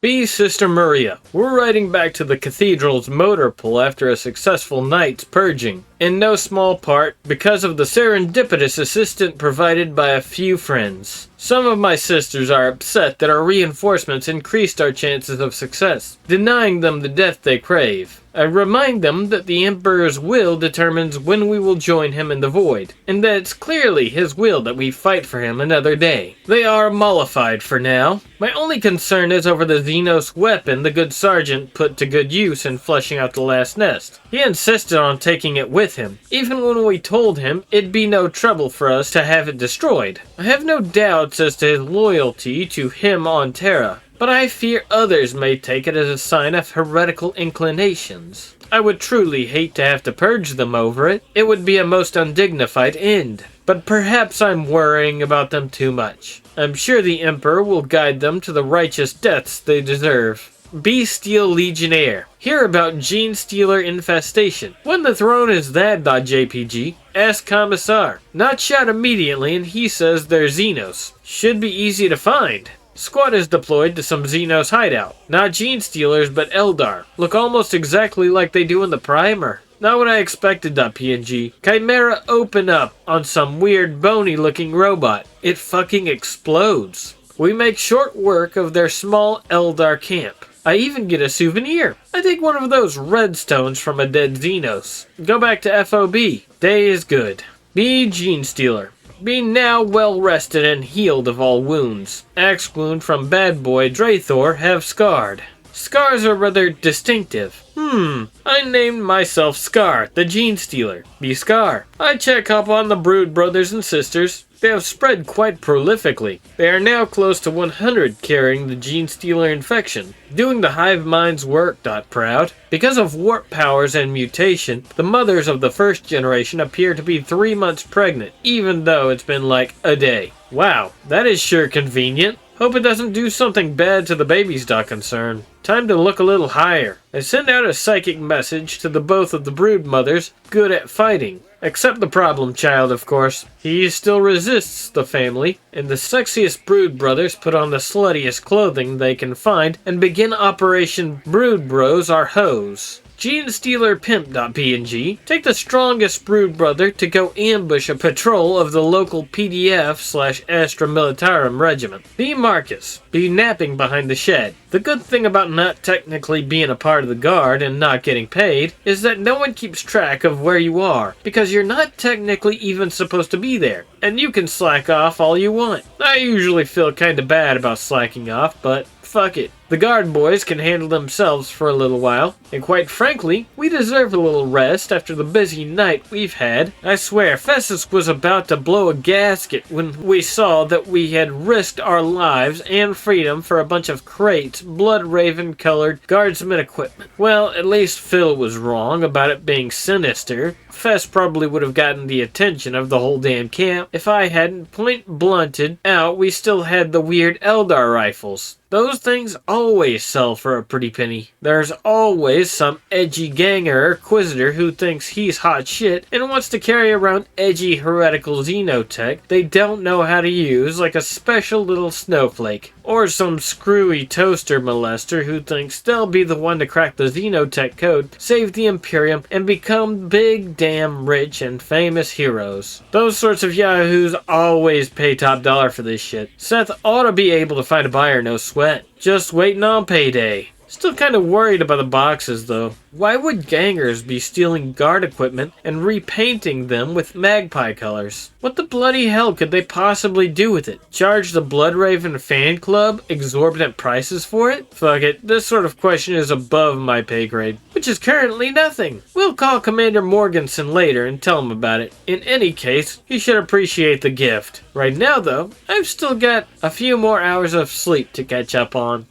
B. Sister Maria. We're riding back to the cathedral's motor pool after a successful night's purging, in no small part because of the serendipitous assistance provided by a few friends. Some of my sisters are upset that our reinforcements increased our chances of success, denying them the death they crave. I remind them that the Emperor's will determines when we will join him in the void, and that it's clearly his will that we fight for him another day. They are mollified for now. My only concern is over the Xenos weapon the good sergeant put to good use in flushing out the last nest. He insisted on taking it with him, even when we told him it'd be no trouble for us to have it destroyed. I have no doubts as to his loyalty to him on Terra, but I fear others may take it as a sign of heretical inclinations. I would truly hate to have to purge them over it. It would be a most undignified end. But perhaps I'm worrying about them too much. I'm sure the Emperor will guide them to the righteous deaths they deserve. B. Steel Legionnaire. Hear about Genestealer infestation. When the throne is that.jpg, ask Commissar. Not shot immediately, and he says they're Xenos. Should be easy to find. Squad is deployed to some Xenos hideout. Not Genestealers, but Eldar. Look almost exactly like they do in the primer. Not what I expected.png. Chimera open up on some weird bony looking robot. It fucking explodes. We make short work of their small Eldar camp. I even get a souvenir. I take one of those redstones from a dead Xenos. Go back to FOB. Day is good. B. Genestealer. Be now well rested and healed of all wounds. Axe wound from bad boy Drathor have scarred. Scars are rather distinctive. I named myself Scar, the Genestealer. Be Scar. I check up on the Brood brothers and sisters. They have spread quite prolifically. They are now close to 100 carrying the Genestealer infection. Doing the hive mind's work. Proud. Because of warp powers and mutation, the mothers of the first generation appear to be 3 months pregnant, even though it's been like a day. Wow, that is sure convenient. Hope it doesn't do something bad to the babies. Concern. Time to look a little higher. I send out a psychic message to the both of the brood mothers, good at fighting. Except the problem child, of course. He still resists the family, and the sexiest brood brothers put on the sluttiest clothing they can find and begin Operation Brood Bros Are Hoes. Genestealer Pimp.png. Take the strongest brood brother to go ambush a patrol of the local PDF/Astra Militarum regiment. B. Marcus. Be napping behind the shed. The good thing about not technically being a part of the guard and not getting paid is that no one keeps track of where you are, because you're not technically even supposed to be there, and you can slack off all you want. I usually feel kinda bad about slacking off, but fuck it. The guard boys can handle themselves for a little while, and quite frankly, we deserve a little rest after the busy night we've had. I swear, Fessus was about to blow a gasket when we saw that we had risked our lives and freedom for a bunch of crates, blood raven colored guardsman equipment. Well, at least Phil was wrong about it being sinister. Fess probably would have gotten the attention of the whole damn camp if I hadn't point blunted out we still had the weird Eldar rifles. Those things always sell for a pretty penny. There's always some edgy ganger or quisitor who thinks he's hot shit and wants to carry around edgy heretical xenotech they don't know how to use like a special little snowflake. Or some screwy toaster molester who thinks they'll be the one to crack the xenotech code, save the Imperium, and become big damn rich and famous heroes. Those sorts of yahoos always pay top dollar for this shit. Seth ought to be able to find a buyer, no sweat. Just waiting on payday. Still kind of worried about the boxes though. Why would gangers be stealing guard equipment and repainting them with magpie colors? What the bloody hell could they possibly do with it? Charge the Bloodraven fan club exorbitant prices for it? Fuck it, this sort of question is above my pay grade, which is currently nothing. We'll call Commander Morganson later and tell him about it. In any case, he should appreciate the gift. Right now though, I've still got a few more hours of sleep to catch up on.